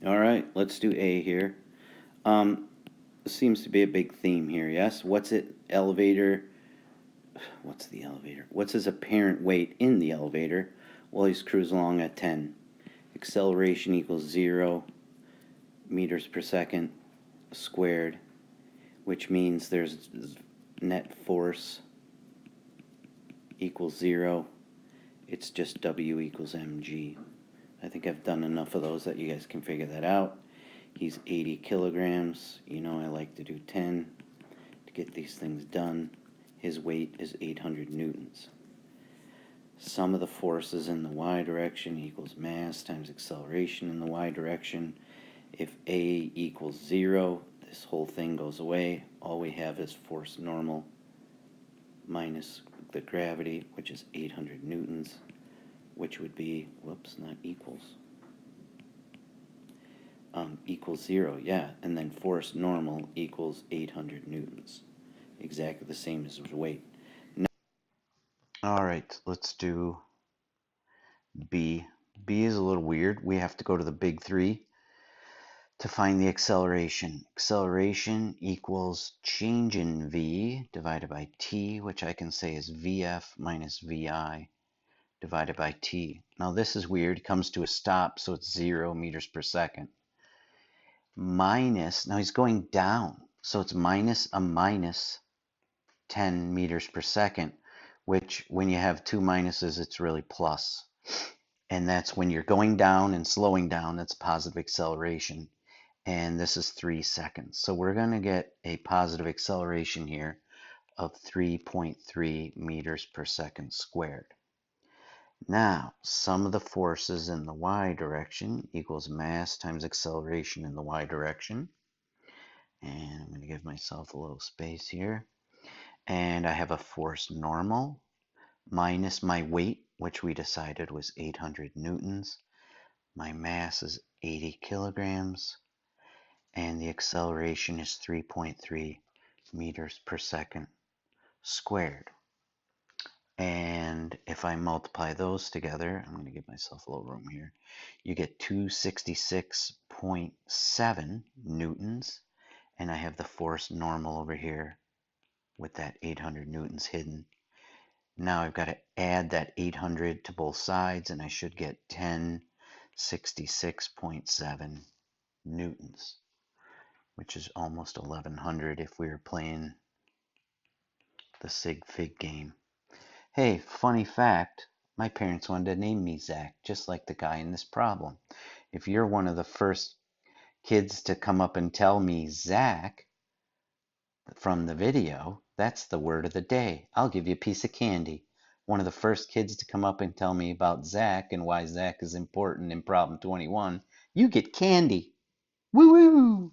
All right, let's do A here. Um, Seems to be a big theme here, yes? What's it? Elevator. What's the elevator? What's his apparent weight in the elevator? Well, he's cruising along at 10. Acceleration equals 0 meters per second squared, which means there's net force equals 0. It's just W equals mg. I think I've done enough of those that you guys can figure that out. He's 80 kilograms. You know I like to do 10 to get these things done. His weight is 800 newtons. Sum of the forces in the y direction equals mass times acceleration in the y direction. If A equals 0, this whole thing goes away. All we have is force normal minus the gravity, which is 800 newtons, which would be, whoops, not equals, equals 0, yeah, and then force normal equals 800 newtons. Exactly the same as weight. All right, let's do B. B is a little weird. We have to go to the big three to find the acceleration. Acceleration equals change in V divided by T, which I can say is VF minus VI divided by T. Now this is weird. It comes to a stop, so it's 0 meters per second. Minus, now he's going down, so it's minus 10 meters per second, which when you have two minuses, it's really plus. And that's when you're going down and slowing down, that's positive acceleration. And this is 3 seconds. So we're going to get a positive acceleration here of 3.3 meters per second squared. Now, sum of the forces in the y direction equals mass times acceleration in the y direction. And I'm going to give myself a little space here. And I have a force normal minus my weight, which we decided was 800 newtons. My mass is 80 kilograms. And the acceleration is 3.3 meters per second squared. And if I multiply those together, I'm going to give myself a little room here, you get 266.7 newtons. And I have the force normal over here with that 800 newtons hidden. Now I've got to add that 800 to both sides, and I should get 1066.7 newtons, which is almost 1100 if we were playing the Sig Fig game. Hey, funny fact, my parents wanted to name me Zach, just like the guy in this problem. If you're one of the first kids to come up and tell me Zach from the video, that's the word of the day. I'll give you a piece of candy. One of the first kids to come up and tell me about Zach and why Zach is important in problem 21, you get candy. Woo woo!